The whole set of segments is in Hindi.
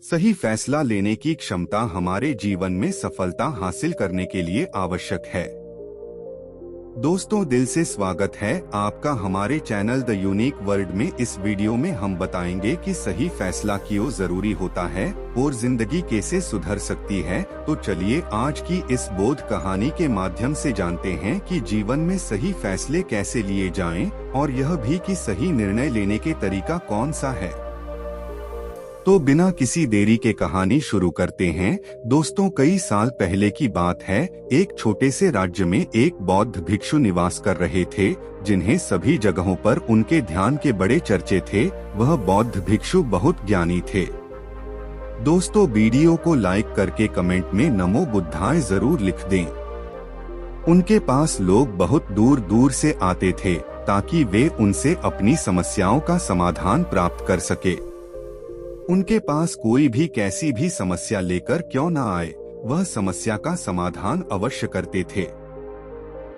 सही फैसला लेने की क्षमता हमारे जीवन में सफलता हासिल करने के लिए आवश्यक है। दोस्तों, दिल से स्वागत है आपका हमारे चैनल द यूनिक वर्ल्ड में। इस वीडियो में हम बताएंगे कि सही फैसला क्यों जरूरी होता है और जिंदगी कैसे सुधर सकती है। तो चलिए आज की इस बोध कहानी के माध्यम से जानते हैं कि जीवन में सही फैसले कैसे लिए जाएं और यह भी कि सही निर्णय लेने के तरीका कौन सा है। तो बिना किसी देरी के कहानी शुरू करते हैं। दोस्तों, कई साल पहले की बात है। एक छोटे से राज्य में एक बौद्ध भिक्षु निवास कर रहे थे, जिन्हें सभी जगहों पर उनके ध्यान के बड़े चर्चे थे। वह बौद्ध भिक्षु बहुत ज्ञानी थे। दोस्तों, वीडियो को लाइक करके कमेंट में नमो बुद्धाय जरूर लिख दें। उनके पास लोग बहुत दूर दूर से आते थे ताकि वे उनसे अपनी समस्याओं का समाधान प्राप्त कर सके। उनके पास कोई भी कैसी भी समस्या लेकर क्यों न आए, वह समस्या का समाधान अवश्य करते थे।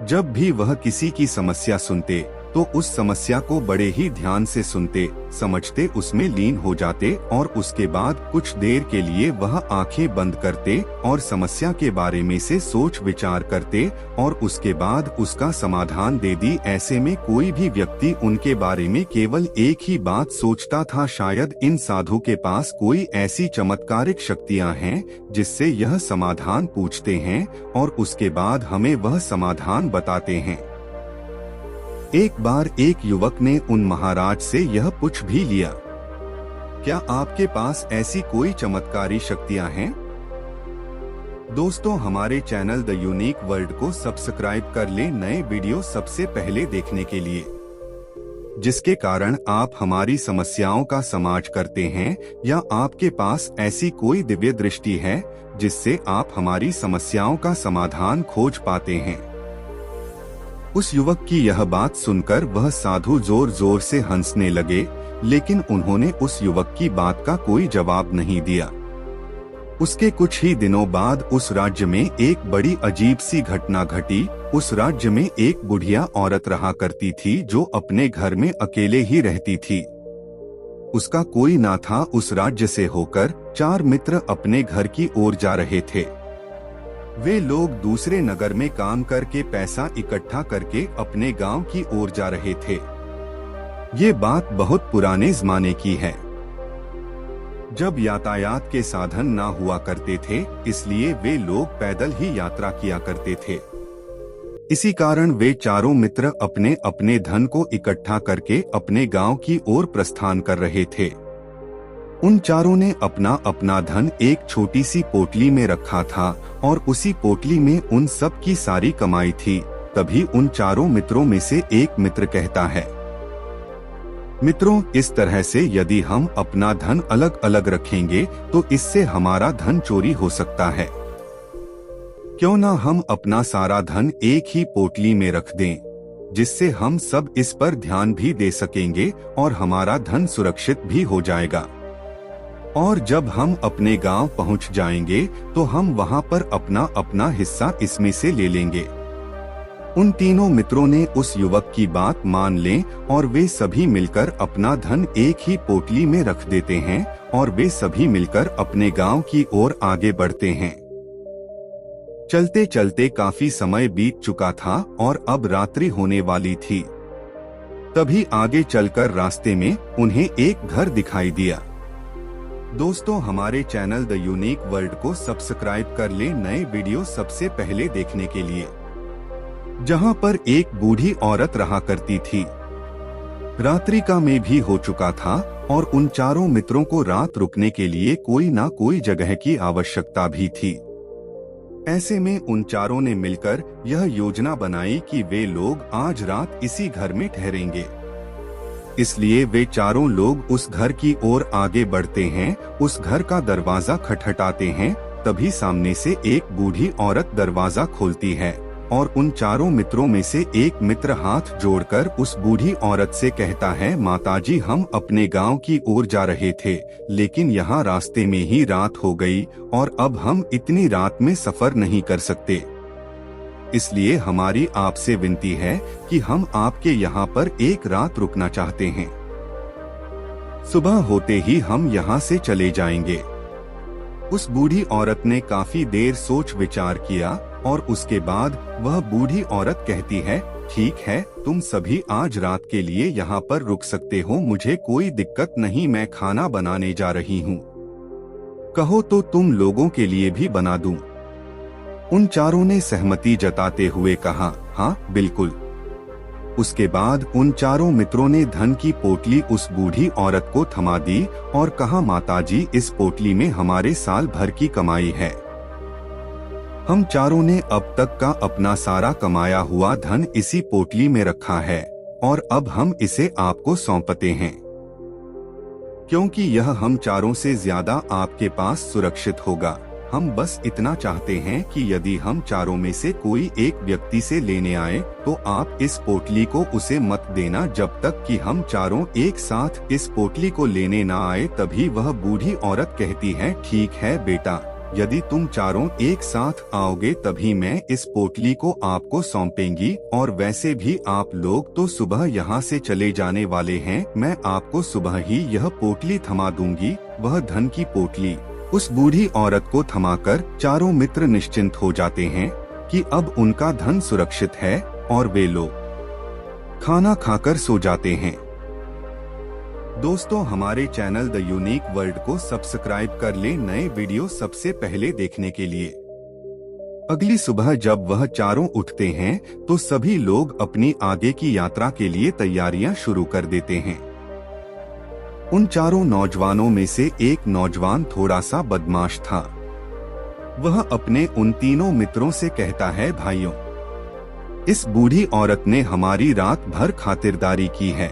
जब भी वह किसी की समस्या सुनते तो उस समस्या को बड़े ही ध्यान से सुनते, समझते, उसमें लीन हो जाते और उसके बाद कुछ देर के लिए वह आंखें बंद करते और समस्या के बारे में से सोच विचार करते और उसके बाद उसका समाधान दे दी। ऐसे में कोई भी व्यक्ति उनके बारे में केवल एक ही बात सोचता था, शायद इन साधु के पास कोई ऐसी चमत्कारिक शक्तियां हैं जिससे यह समाधान पूछते हैं और उसके बाद हमें वह समाधान बताते हैं। एक बार एक युवक ने उन महाराज से यह पूछ भी लिया, क्या आपके पास ऐसी कोई चमत्कारी शक्तियां हैं? दोस्तों, हमारे चैनल द यूनिक वर्ल्ड को सब्सक्राइब कर लें नए वीडियो सबसे पहले देखने के लिए, जिसके कारण आप हमारी समस्याओं का समाज करते हैं या आपके पास ऐसी कोई दिव्य दृष्टि है जिससे आप हमारी समस्याओं का समाधान खोज पाते हैं। उस युवक की यह बात सुनकर वह साधु जोर जोर से हंसने लगे, लेकिन उन्होंने उस युवक की बात का कोई जवाब नहीं दिया। उसके कुछ ही दिनों बाद उस राज्य में एक बड़ी अजीब सी घटना घटी। उस राज्य में एक बुढ़िया औरत रहा करती थी जो अपने घर में अकेले ही रहती थी। उसका कोई ना था। उस राज्य से होकर 4 मित्र अपने घर की ओर जा रहे थे। वे लोग दूसरे नगर में काम करके पैसा इकट्ठा करके अपने गांव की ओर जा रहे थे। ये बात बहुत पुराने जमाने की है, जब यातायात के साधन ना हुआ करते थे, इसलिए वे लोग पैदल ही यात्रा किया करते थे। इसी कारण वे चारों मित्र अपने अपने धन को इकट्ठा करके अपने गांव की ओर प्रस्थान कर रहे थे। उन चारों ने अपना अपना धन एक छोटी सी पोटली में रखा था और उसी पोटली में उन सब की सारी कमाई थी। तभी उन चारों मित्रों में से एक मित्र कहता है, मित्रों, इस तरह से यदि हम अपना धन अलग अलग रखेंगे तो इससे हमारा धन चोरी हो सकता है। क्यों ना हम अपना सारा धन एक ही पोटली में रख दें, जिससे हम सब इस पर ध्यान भी दे सकेंगे और हमारा धन सुरक्षित भी हो जाएगा। और जब हम अपने गांव पहुंच जाएंगे तो हम वहां पर अपना अपना हिस्सा इसमें से ले लेंगे। उन तीनों मित्रों ने उस युवक की बात मान लें और वे सभी मिलकर अपना धन एक ही पोटली में रख देते हैं और वे सभी मिलकर अपने गांव की ओर आगे बढ़ते हैं। चलते चलते काफी समय बीत चुका था और अब रात्रि होने वाली थी। तभी आगे चलकर रास्ते में उन्हें एक घर दिखाई दिया। दोस्तों, हमारे चैनल द यूनिक वर्ल्ड को सब्सक्राइब कर लें नए वीडियो सबसे पहले देखने के लिए, जहां पर एक बूढ़ी औरत रहा करती थी। रात्रि का में भी हो चुका था और उन चारों मित्रों को रात रुकने के लिए कोई ना कोई जगह की आवश्यकता भी थी। ऐसे में उन चारों ने मिलकर यह योजना बनाई कि वे लोग आज रात इसी घर में ठहरेंगे। इसलिए वे चारों लोग उस घर की ओर आगे बढ़ते हैं। उस घर का दरवाजा खटखटाते हैं। तभी सामने से एक बूढ़ी औरत दरवाजा खोलती है और उन चारों मित्रों में से एक मित्र हाथ जोड़कर उस बूढ़ी औरत से कहता है, माताजी, हम अपने गांव की ओर जा रहे थे, लेकिन यहाँ रास्ते में ही रात हो गई और अब हम इतनी रात में सफर नहीं कर सकते। इसलिए हमारी आपसे विनती है कि हम आपके यहाँ पर एक रात रुकना चाहते हैं। सुबह होते ही हम यहाँ से चले जाएंगे। उस बूढ़ी औरत ने काफी देर सोच विचार किया और उसके बाद वह बूढ़ी औरत कहती है, ठीक है, तुम सभी आज रात के लिए यहाँ पर रुक सकते हो, मुझे कोई दिक्कत नहीं, मैं खाना बनाने जा रही हूँ। कहो तो तुम लोगों के लिए भी बना दूं। उन चारों ने सहमति जताते हुए कहा, हाँ बिल्कुल। उसके बाद उन चारों मित्रों ने धन की पोटली उस बूढ़ी औरत को थमा दी और कहा, माताजी, इस पोटली में हमारे साल भर की कमाई है। हम चारों ने अब तक का अपना सारा कमाया हुआ धन इसी पोटली में रखा है और अब हम इसे आपको सौंपते हैं, क्योंकि यह हम चारों से ज्यादा आपके पास सुरक्षित होगा। हम बस इतना चाहते हैं कि यदि हम चारों में से कोई एक व्यक्ति से लेने आए तो आप इस पोटली को उसे मत देना जब तक कि हम चारों एक साथ इस पोटली को लेने ना आए। तभी वह बूढ़ी औरत कहती है, ठीक है बेटा, यदि तुम चारों एक साथ आओगे तभी मैं इस पोटली को आपको सौंपेंगी, और वैसे भी आप लोग तो सुबह यहाँ से चले जाने वाले हैं, मैं आपको सुबह ही यह पोटली थमा दूंगी। वह धन की पोटली उस बूढ़ी औरत को थमाकर चारों मित्र निश्चिंत हो जाते हैं कि अब उनका धन सुरक्षित है और वे लोग खाना खाकर सो जाते हैं। दोस्तों, हमारे चैनल द यूनिक वर्ल्ड को सब्सक्राइब कर ले नए वीडियो सबसे पहले देखने के लिए। अगली सुबह जब वह चारों उठते हैं तो सभी लोग अपनी आगे की यात्रा के लिए तैयारियां शुरू कर देते हैं। उन चारों नौजवानों में से एक नौजवान थोड़ा सा बदमाश था। वह अपने उन तीनों मित्रों से कहता है, भाइयों, इस बूढ़ी औरत ने हमारी रात भर खातिरदारी की है,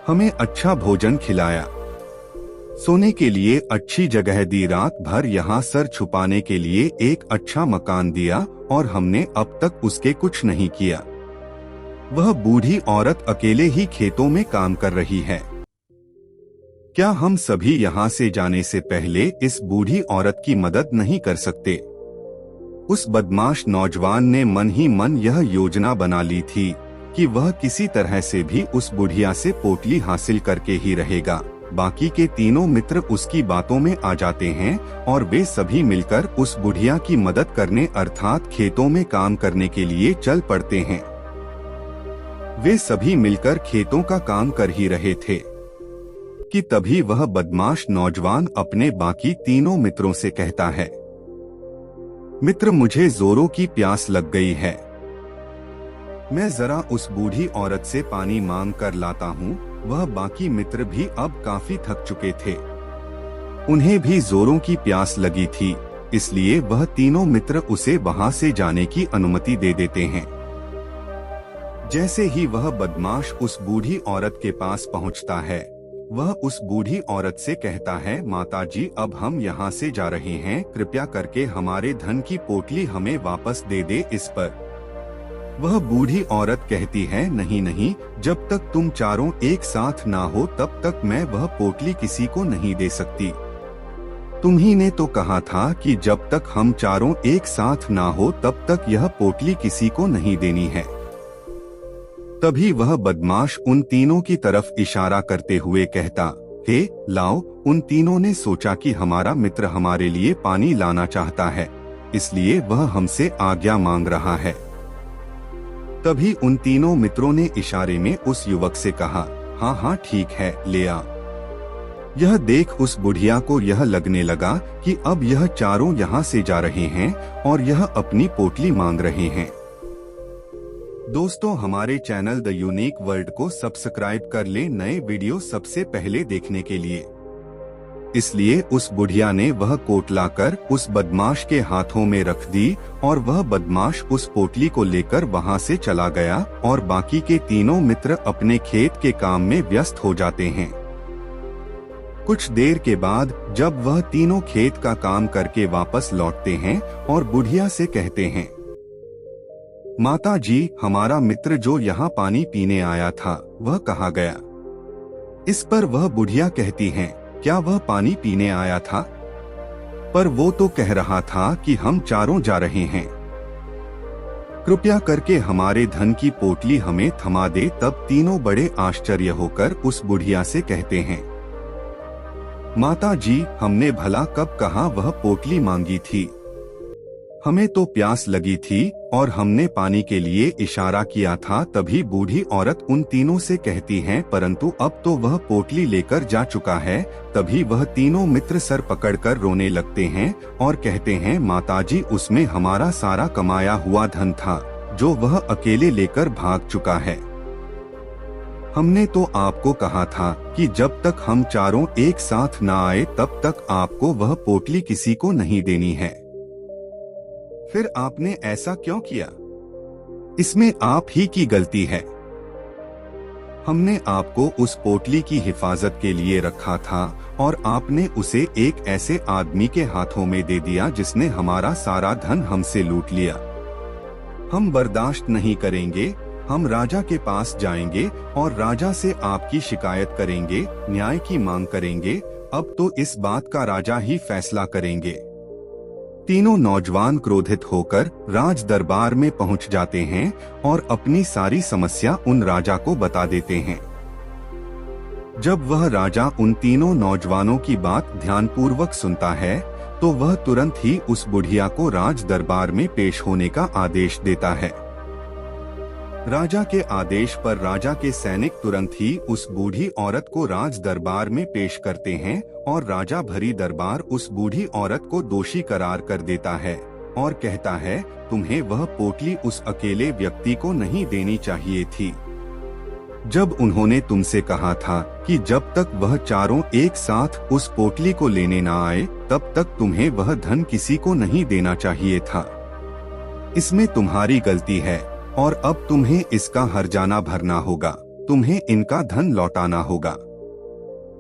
हमें अच्छा भोजन खिलाया, सोने के लिए अच्छी जगह दी, रात भर यहाँ सर छुपाने के लिए एक अच्छा मकान दिया और हमने अब तक उसके कुछ नहीं किया। वह बूढ़ी औरत अकेले ही खेतों में काम कर रही है। क्या हम सभी यहाँ से जाने से पहले इस बूढ़ी औरत की मदद नहीं कर सकते? उस बदमाश नौजवान ने मन ही मन यह योजना बना ली थी कि वह किसी तरह से भी उस बुढ़िया से पोटली हासिल करके ही रहेगा। बाकी के तीनों मित्र उसकी बातों में आ जाते हैं और वे सभी मिलकर उस बुढ़िया की मदद करने अर्थात खेतों में काम करने के लिए चल पड़ते हैं। वे सभी मिलकर खेतों का काम कर ही रहे थे कि तभी वह बदमाश नौजवान अपने बाकी तीनों मित्रों से कहता है, मित्र, मुझे जोरों की प्यास लग गई है, मैं जरा उस बूढ़ी औरत से पानी मांग कर लाता हूँ। वह बाकी मित्र भी अब काफी थक चुके थे, उन्हें भी जोरों की प्यास लगी थी, इसलिए वह तीनों मित्र उसे वहां से जाने की अनुमति दे देते हैं। जैसे ही वह बदमाश उस बूढ़ी औरत के पास पहुंचता है, वह उस बूढ़ी औरत से कहता है, माताजी, अब हम यहाँ से जा रहे हैं, कृपया करके हमारे धन की पोटली हमें वापस दे दे। इस पर वह बूढ़ी औरत कहती है, नहीं नहीं, जब तक तुम चारों एक साथ ना हो तब तक मैं वह पोटली किसी को नहीं दे सकती। तुम्ही ने तो कहा था कि जब तक हम चारों एक साथ ना हो तब तक यह पोटली किसी को नहीं देनी है। तभी वह बदमाश उन तीनों की तरफ इशारा करते हुए कहता, हे लाओ। उन तीनों ने सोचा कि हमारा मित्र हमारे लिए पानी लाना चाहता है, इसलिए वह हमसे आज्ञा मांग रहा है। तभी उन तीनों मित्रों ने इशारे में उस युवक से कहा, हाँ हाँ ठीक है, ले आ। यह देख उस बुढ़िया को यह लगने लगा कि अब यह चारों यहाँ से जा रहे हैं और यह अपनी पोटली मांग रहे हैं। दोस्तों, हमारे चैनल द यूनिक वर्ल्ड को सब्सक्राइब कर ले नए वीडियो सबसे पहले देखने के लिए। इसलिए उस बुढ़िया ने वह कोट लाकर उस बदमाश के हाथों में रख दी और वह बदमाश उस पोटली को लेकर वहां से चला गया और बाकी के तीनों मित्र अपने खेत के काम में व्यस्त हो जाते हैं। कुछ देर के बाद जब वह तीनों खेत का काम करके वापस लौटते हैं और बुढ़िया से कहते हैं, माता जी, हमारा मित्र जो यहाँ पानी पीने आया था वह कहाँ गया? इस पर वह बुढ़िया कहती हैं, क्या वह पानी पीने आया था? पर वो तो कह रहा था कि हम चारों जा रहे हैं, कृपया करके हमारे धन की पोटली हमें थमा दे। तब तीनों बड़े आश्चर्य होकर उस बुढ़िया से कहते हैं, माता जी, हमने भला कब कहा वह पोटली मांगी थी? हमें तो प्यास लगी थी और हमने पानी के लिए इशारा किया था। तभी बूढ़ी औरत उन तीनों से कहती है, परंतु अब तो वह पोटली लेकर जा चुका है। तभी वह तीनों मित्र सर पकड़कर रोने लगते हैं और कहते हैं, माताजी, उसमें हमारा सारा कमाया हुआ धन था जो वह अकेले लेकर भाग चुका है। हमने तो आपको कहा था कि जब तक हम चारों एक साथ न आए तब तक आपको वह पोटली किसी को नहीं देनी है। फिर आपने ऐसा क्यों किया? इसमें आप ही की गलती है। हमने आपको उस पोटली की हिफाजत के लिए रखा था और आपने उसे एक ऐसे आदमी के हाथों में दे दिया जिसने हमारा सारा धन हमसे लूट लिया। हम बर्दाश्त नहीं करेंगे। हम राजा के पास जाएंगे और राजा से आपकी शिकायत करेंगे, न्याय की मांग करेंगे। अब तो इस बात का राजा ही फैसला करेंगे। तीनों नौजवान क्रोधित होकर राज दरबार में पहुंच जाते हैं और अपनी सारी समस्या उन राजा को बता देते हैं। जब वह राजा उन तीनों नौजवानों की बात ध्यानपूर्वक सुनता है तो वह तुरंत ही उस बुढ़िया को राज दरबार में पेश होने का आदेश देता है। राजा के आदेश पर राजा के सैनिक तुरंत ही उस बूढ़ी औरत को राज दरबार में पेश करते हैं और राजा भरी दरबार उस बूढ़ी औरत को दोषी करार कर देता है और कहता है, तुम्हें वह पोटली उस अकेले व्यक्ति को नहीं देनी चाहिए थी। जब उन्होंने तुमसे कहा था कि जब तक वह चारों एक साथ उस पोटली को लेने न आए तब तक तुम्हें वह धन किसी को नहीं देना चाहिए था। इसमें तुम्हारी गलती है और अब तुम्हें इसका हर्जाना भरना होगा। तुम्हें इनका धन लौटाना होगा।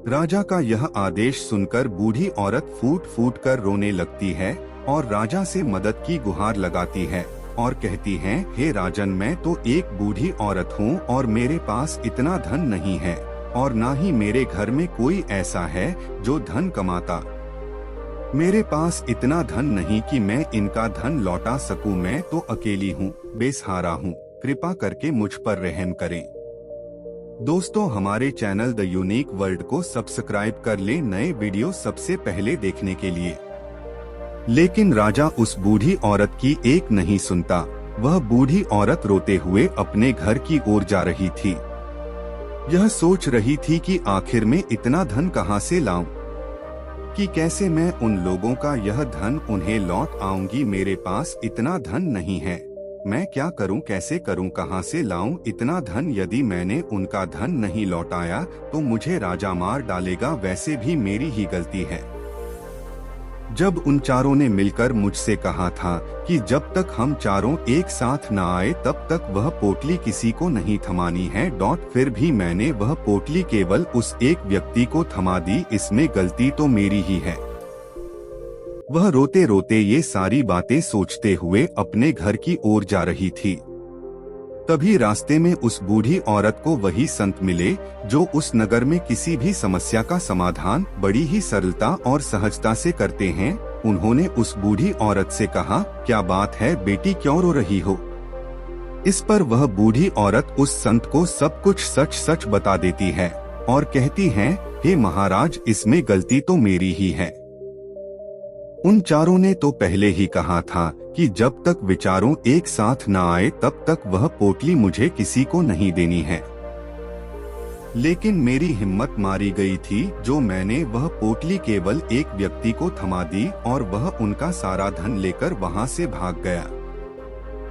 राजा का यह आदेश सुनकर बूढ़ी औरत फूट फूट कर रोने लगती है और राजा से मदद की गुहार लगाती है और कहती है, हे राजन, मैं तो एक बूढ़ी औरत हूँ और मेरे पास इतना धन नहीं है और ना ही मेरे घर में कोई ऐसा है जो धन कमाता। मेरे पास इतना धन नहीं कि मैं इनका धन लौटा सकूं। मैं तो अकेली हूँ, बेसहारा हूँ। कृपा करके मुझ पर रहम करें। दोस्तों, हमारे चैनल द यूनिक वर्ल्ड को सब्सक्राइब कर ले नए वीडियो सबसे पहले देखने के लिए। लेकिन राजा उस बूढ़ी औरत की एक नहीं सुनता। वह बूढ़ी औरत रोते हुए अपने घर की ओर जा रही थी। यह सोच रही थी कि आखिर में इतना धन कहां से लाऊं, कि कैसे मैं उन लोगों का यह धन उन्हें लौट आऊंगी। मेरे पास इतना धन नहीं है। मैं क्या करूं, कैसे करूं, कहां से लाऊं इतना धन? यदि मैंने उनका धन नहीं लौटाया तो मुझे राजा मार डालेगा। वैसे भी मेरी ही गलती है। जब उन चारों ने मिलकर मुझसे कहा था कि जब तक हम चारों एक साथ न आए तब तक वह पोटली किसी को नहीं थमानी है। फिर भी मैंने वह पोटली केवल उस एक व्यक्ति को थमा दी। इसमें गलती तो मेरी ही है। वह रोते रोते ये सारी बातें सोचते हुए अपने घर की ओर जा रही थी। तभी रास्ते में उस बूढ़ी औरत को वही संत मिले जो उस नगर में किसी भी समस्या का समाधान बड़ी ही सरलता और सहजता से करते हैं। उन्होंने उस बूढ़ी औरत से कहा, क्या बात है बेटी, क्यों रो रही हो? इस पर वह बूढ़ी औरत उस संत को सब कुछ सच सच बता देती है और कहती है, हे महाराज, इसमें गलती तो मेरी ही है। उन चारों ने तो पहले ही कहा था कि जब तक विचारों एक साथ न आए तब तक वह पोटली मुझे किसी को नहीं देनी है। लेकिन मेरी हिम्मत मारी गई थी जो मैंने वह पोटली केवल एक व्यक्ति को थमा दी और वह उनका सारा धन लेकर वहां से भाग गया।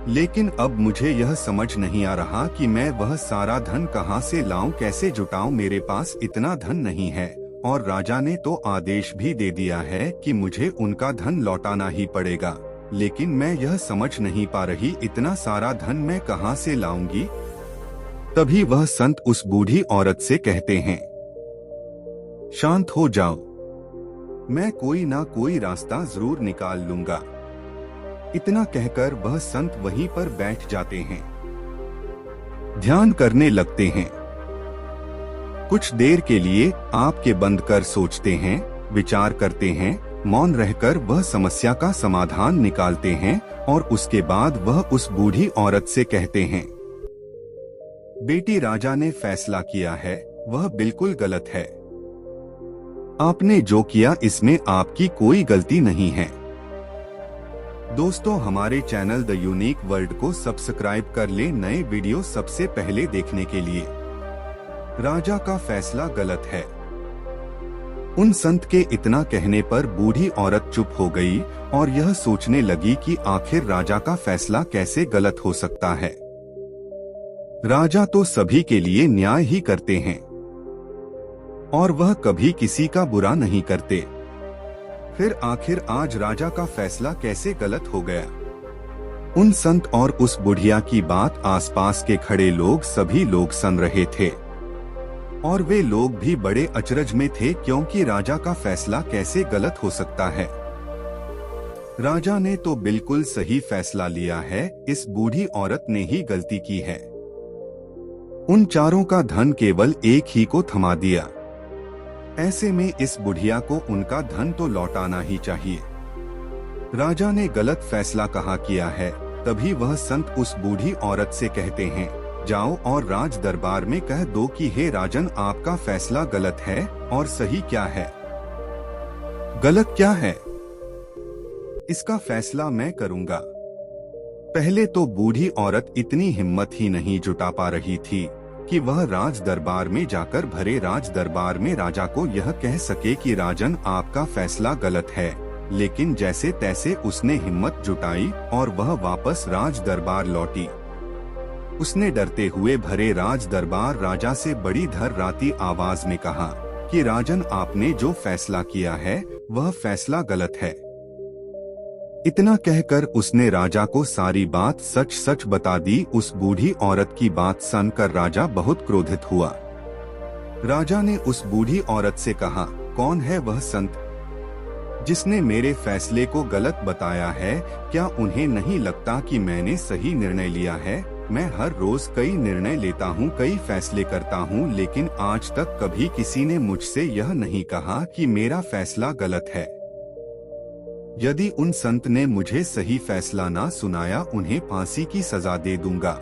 लेकिन अब मुझे यह समझ नहीं आ रहा कि मैं वह सारा धन कहां से लाऊं, कैसे जुटाऊं। मेरे पास इतना धन नहीं है और राजा ने तो आदेश भी दे दिया है कि मुझे उनका धन लौटाना ही पड़ेगा। लेकिन मैं यह समझ नहीं पा रही इतना सारा धन मैं कहां से लाऊंगी। तभी वह संत उस बूढ़ी औरत से कहते हैं, शांत हो जाओ, मैं कोई ना कोई रास्ता जरूर निकाल लूंगा। इतना कहकर वह संत वहीं पर बैठ जाते हैं, ध्यान करने लगते हैं। कुछ देर के लिए आंखें बंद कर सोचते हैं, विचार करते हैं। मौन रहकर वह समस्या का समाधान निकालते हैं और उसके बाद वह उस बूढ़ी औरत से कहते हैं, बेटी, राजा ने फैसला किया है, वह बिल्कुल गलत है। आपने जो किया इसमें आपकी कोई गलती नहीं है। दोस्तों, हमारे चैनल द यूनिक वर्ल्ड को सब्सक्राइब कर ले नए वीडियो सबसे पहले देखने के लिए। राजा का फैसला गलत है। उन संत के इतना कहने पर बूढ़ी औरत चुप हो गई और यह सोचने लगी कि आखिर राजा का फैसला कैसे गलत हो सकता है। राजा तो सभी के लिए न्याय ही करते हैं और वह कभी किसी का बुरा नहीं करते। फिर आखिर आज राजा का फैसला कैसे गलत हो गया? उन संत और उस बुढ़िया की बात आसपास के खड़े लोग सभी लोग सुन रहे थे और वे लोग भी बड़े अचरज में थे, क्योंकि राजा का फैसला कैसे गलत हो सकता है। राजा ने तो बिल्कुल सही फैसला लिया है, इस बूढ़ी औरत ने ही गलती की है। उन चारों का धन केवल एक ही को थमा दिया। ऐसे में इस बुढ़िया को उनका धन तो लौटाना ही चाहिए। राजा ने गलत फैसला कहाँ किया है? तभी वह संत उस बूढ़ी औरत से कहते हैं, जाओ और राज दरबार में कह दो कि हे राजन, आपका फैसला गलत है और सही क्या है। गलत क्या है इसका फैसला मैं करूंगा। पहले तो बूढ़ी औरत इतनी हिम्मत ही नहीं जुटा पा रही थी कि वह राज दरबार में जाकर भरे राज दरबार में राजा को यह कह सके कि राजन, आपका फैसला गलत है। लेकिन जैसे तैसे उसने हिम्मत जुटाई और वह वापस राज दरबार लौटी। उसने डरते हुए भरे राज दरबार राजा से बड़ी धर्राती आवाज में कहा कि राजन, आपने जो फैसला किया है वह फैसला गलत है। इतना कहकर उसने राजा को सारी बात सच सच बता दी। उस बूढ़ी औरत की बात सुनकर राजा बहुत क्रोधित हुआ। राजा ने उस बूढ़ी औरत से कहा, कौन है वह संत जिसने मेरे फैसले को गलत बताया है? क्या उन्हें नहीं लगता कि मैंने सही निर्णय लिया है? मैं हर रोज कई निर्णय लेता हूँ, कई फैसले करता हूँ, लेकिन आज तक कभी किसी ने मुझसे यह नहीं कहा कि मेरा फैसला गलत है। यदि उन संत ने मुझे सही फैसला ना सुनाया, उन्हें फांसी की सजा दे दूंगा।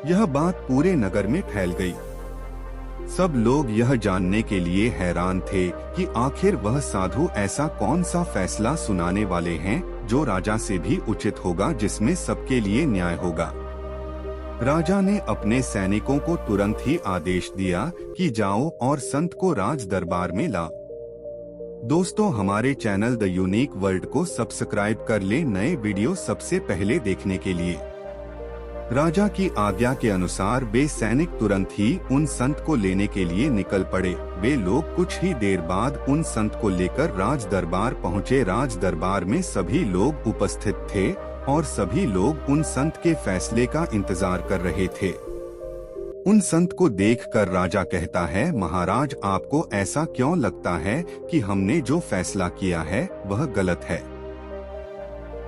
यह बात पूरे नगर में फैल गई। सब लोग यह जानने के लिए हैरान थे कि आखिर वह साधु ऐसा कौन सा फैसला सुनाने वाले हैं जो राजा से भी उचित होगा, जिसमें सबके लिए न्याय होगा। राजा ने अपने सैनिकों को तुरंत ही आदेश दिया कि जाओ और संत को राज दरबार में लाओ। दोस्तों, हमारे चैनल द यूनिक वर्ल्ड को सब्सक्राइब कर ले नए वीडियो सबसे पहले देखने के लिए। राजा की आज्ञा के अनुसार वे सैनिक तुरंत ही उन संत को लेने के लिए निकल पड़े। वे लोग कुछ ही देर बाद उन संत को लेकर राज दरबार पहुँचे। राज दरबार में सभी लोग उपस्थित थे और सभी लोग उन संत के फैसले का इंतजार कर रहे थे। उन संत को देखकर राजा कहता है, महाराज, आपको ऐसा क्यों लगता है कि हमने जो फैसला किया है वह गलत है?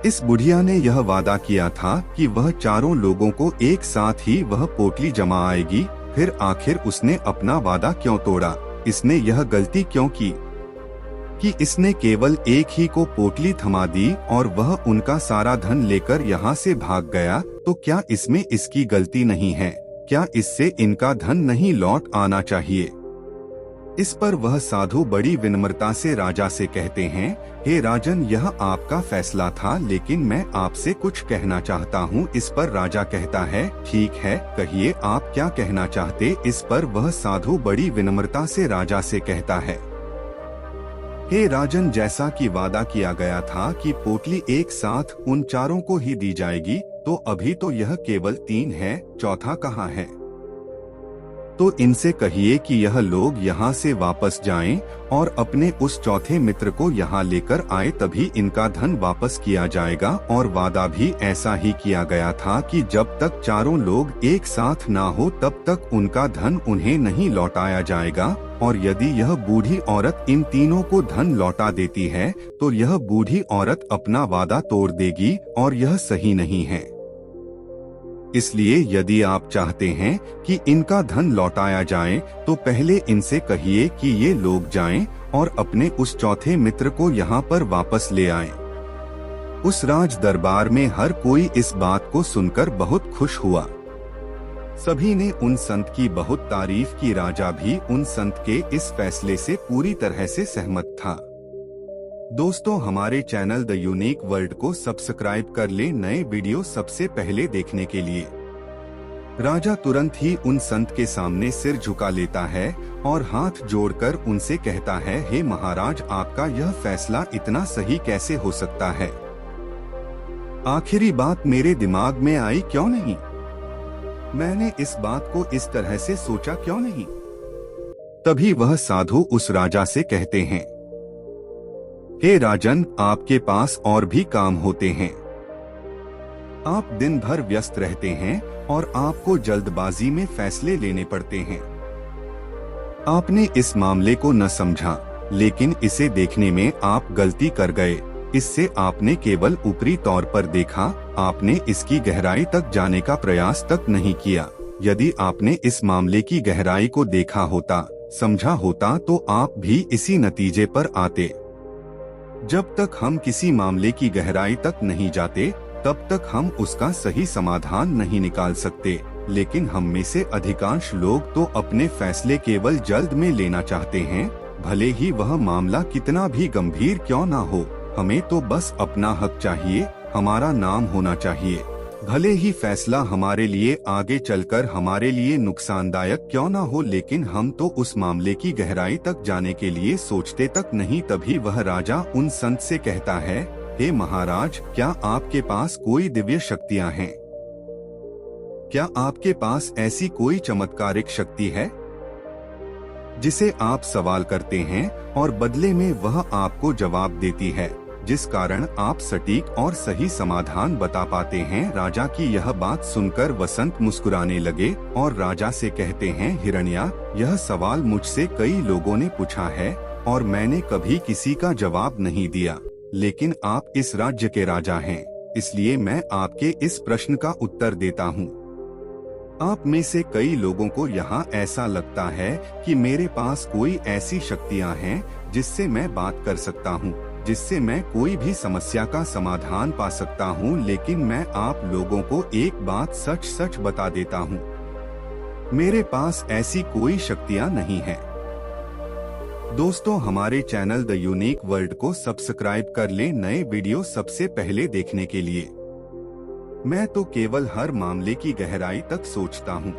इस बुढ़िया ने यह वादा किया था कि वह चारों लोगों को एक साथ ही वह पोटली जमा आएगी। फिर आखिर उसने अपना वादा क्यों तोड़ा? इसने यह गलती क्यों की कि इसने केवल एक ही को पोटली थमा दी और वह उनका सारा धन लेकर यहाँ से भाग गया? तो क्या इसमें इसकी गलती नहीं है? क्या इससे इनका धन नहीं लौट आना चाहिए? इस पर वह साधु बड़ी विनम्रता से राजा से कहते हैं, हे राजन, यह आपका फैसला था, लेकिन मैं आपसे कुछ कहना चाहता हूँ। इस पर राजा कहता है, ठीक है, कहिए, आप क्या कहना चाहते? इस पर वह साधु बड़ी विनम्रता से राजा से कहता है, हे राजन, जैसा कि वादा किया गया था कि पोटली एक साथ उन चारों को ही दी जाएगी, तो अभी तो यह केवल 3 है, चौथा कहाँ है? तो इनसे कहिए कि यह लोग यहाँ से वापस जाएं और अपने उस चौथे मित्र को यहाँ लेकर आए, तभी इनका धन वापस किया जाएगा। और वादा भी ऐसा ही किया गया था कि जब तक चारों लोग एक साथ ना हो तब तक उनका धन उन्हें नहीं लौटाया जाएगा। और यदि यह बूढ़ी औरत इन तीनों को धन लौटा देती है तो यह बूढ़ी औरत अपना वादा तोड़ देगी और यह सही नहीं है। इसलिए यदि आप चाहते हैं कि इनका धन लौटाया जाए तो पहले इनसे कहिए कि ये लोग जाएं और अपने उस चौथे मित्र को यहाँ पर वापस ले आएं। उस राज दरबार में हर कोई इस बात को सुनकर बहुत खुश हुआ। सभी ने उन संत की बहुत तारीफ की। राजा भी उन संत के इस फैसले से पूरी तरह से सहमत था। दोस्तों, हमारे चैनल द यूनिक वर्ल्ड को सब्सक्राइब कर ले नए वीडियो सबसे पहले देखने के लिए। राजा तुरंत ही उन संत के सामने सिर झुका लेता है और हाथ जोड़कर उनसे कहता है, हे महाराज, आपका यह फैसला इतना सही कैसे हो सकता है? आखिरी बात मेरे दिमाग में आई क्यों नहीं? मैंने इस बात को इस तरह से सोचा क्यों नहीं? तभी वह साधु उस राजा से कहते हैं, हे राजन, आपके पास और भी काम होते हैं। आप दिन भर व्यस्त रहते हैं और आपको जल्दबाजी में फैसले लेने पड़ते हैं। आपने इस मामले को न समझा, लेकिन इसे देखने में आप गलती कर गए। इससे आपने केवल ऊपरी तौर पर देखा, आपने इसकी गहराई तक जाने का प्रयास तक नहीं किया। यदि आपने इस मामले की गहराई को देखा होता, समझा होता, तो आप भी इसी नतीजे पर आते। जब तक हम किसी मामले की गहराई तक नहीं जाते, तब तक हम उसका सही समाधान नहीं निकाल सकते। लेकिन हम में से अधिकांश लोग तो अपने फैसले केवल जल्द में लेना चाहते हैं, भले ही वह मामला कितना भी गंभीर क्यों ना हो। हमें तो बस अपना हक चाहिए, हमारा नाम होना चाहिए। भले ही फैसला हमारे लिए आगे चलकर हमारे लिए नुकसानदायक क्यों ना हो, लेकिन हम तो उस मामले की गहराई तक जाने के लिए सोचते तक नहीं। तभी वह राजा उन संत से कहता है, हे महाराज, क्या आपके पास कोई दिव्य शक्तियां हैं? क्या आपके पास ऐसी कोई चमत्कारिक शक्ति है जिसे आप सवाल करते हैं और बदले में वह आपको जवाब देती है, जिस कारण आप सटीक और सही समाधान बता पाते हैं? राजा की यह बात सुनकर वसंत मुस्कुराने लगे और राजा से कहते हैं, हिरण्या, यह सवाल मुझसे कई लोगों ने पूछा है और मैंने कभी किसी का जवाब नहीं दिया। लेकिन आप इस राज्य के राजा हैं, इसलिए मैं आपके इस प्रश्न का उत्तर देता हूँ। आप में से कई लोगों को यहाँ ऐसा लगता है कि मेरे पास कोई ऐसी शक्तियाँ हैं जिससे मैं बात कर सकता हूँ, जिससे मैं कोई भी समस्या का समाधान पा सकता हूँ। लेकिन मैं आप लोगों को एक बात सच सच बता देता हूँ, मेरे पास ऐसी कोई शक्तियाँ नहीं है। दोस्तों, हमारे चैनल द यूनिक वर्ल्ड को सब्सक्राइब कर ले नए वीडियो सबसे पहले देखने के लिए। मैं तो केवल हर मामले की गहराई तक सोचता हूँ,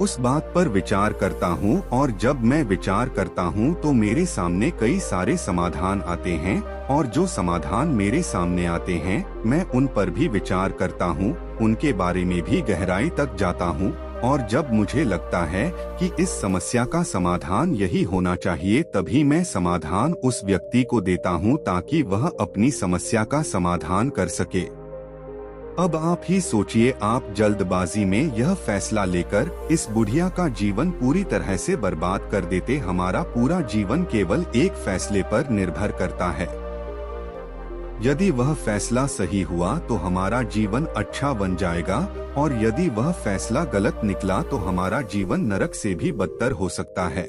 उस बात पर विचार करता हूँ, और जब मैं विचार करता हूँ तो मेरे सामने कई सारे समाधान आते हैं, और जो समाधान मेरे सामने आते हैं मैं उन पर भी विचार करता हूँ, उनके बारे में भी गहराई तक जाता हूँ। और जब मुझे लगता है कि इस समस्या का समाधान यही होना चाहिए, तभी मैं समाधान उस व्यक्ति को देता हूँ ताकि वह अपनी समस्या का समाधान कर सके। अब आप ही सोचिए, आप जल्दबाजी में यह फैसला लेकर इस बुढ़िया का जीवन पूरी तरह से बर्बाद कर देते। हमारा पूरा जीवन केवल एक फैसले पर निर्भर करता है। यदि वह फैसला सही हुआ तो हमारा जीवन अच्छा बन जाएगा, और यदि वह फैसला गलत निकला तो हमारा जीवन नरक से भी बदतर हो सकता है।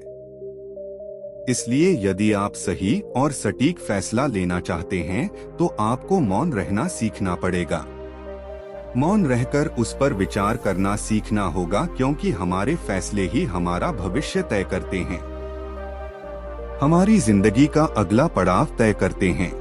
इसलिए यदि आप सही और सटीक फैसला लेना चाहते हैं तो आपको मौन रहना सीखना पड़ेगा। मौन रहकर उस पर विचार करना सीखना होगा, क्योंकि हमारे फैसले ही हमारा भविष्य तय करते हैं, हमारी जिंदगी का अगला पड़ाव तय करते हैं।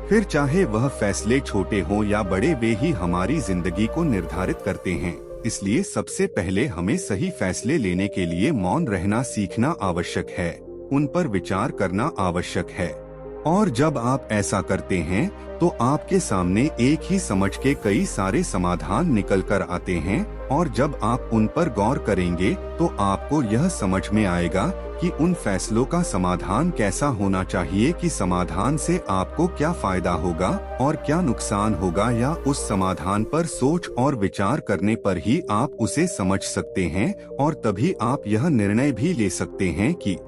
फिर चाहे वह फैसले छोटे हों या बड़े, वे ही हमारी जिंदगी को निर्धारित करते हैं। इसलिए सबसे पहले हमें सही फैसले लेने के लिए मौन रहना सीखना आवश्यक है, उन पर विचार करना आवश्यक है। और जब आप ऐसा करते हैं तो आपके सामने एक ही समझ के कई सारे समाधान निकल कर आते हैं, और जब आप उन पर गौर करेंगे तो आपको यह समझ में आएगा कि उन फैसलों का समाधान कैसा होना चाहिए, कि समाधान से आपको क्या फायदा होगा और क्या नुकसान होगा, या उस समाधान पर सोच और विचार करने पर ही आप उसे समझ सकते हैं, और तभी आप यह निर्णय भी ले सकते हैं कि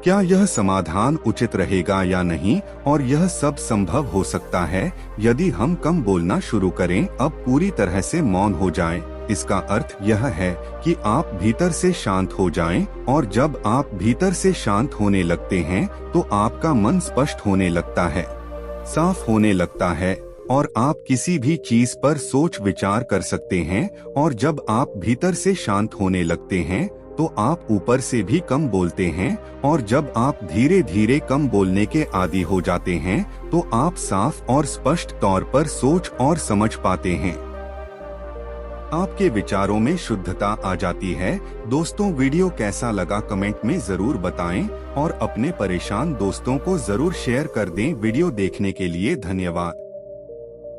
क्या यह समाधान उचित रहेगा या नहीं। और यह सब संभव हो सकता है यदि हम कम बोलना शुरू करें, अब पूरी तरह से मौन हो जाएं। इसका अर्थ यह है कि आप भीतर से शांत हो जाएं, और जब आप भीतर से शांत होने लगते हैं तो आपका मन स्पष्ट होने लगता है, साफ होने लगता है, और आप किसी भी चीज पर सोच विचार कर सकते हैं। और जब आप भीतर से शांत होने लगते हैं तो आप ऊपर से भी कम बोलते हैं। और जब आप धीरे धीरे कम बोलने के आदी हो जाते हैं तो आप साफ और स्पष्ट तौर पर सोच और समझ पाते हैं। आपके विचारों में शुद्धता आ जाती है। दोस्तों, वीडियो कैसा लगा कमेंट में जरूर बताएं और अपने परेशान दोस्तों को जरूर शेयर कर दें। वीडियो देखने के लिए धन्यवाद।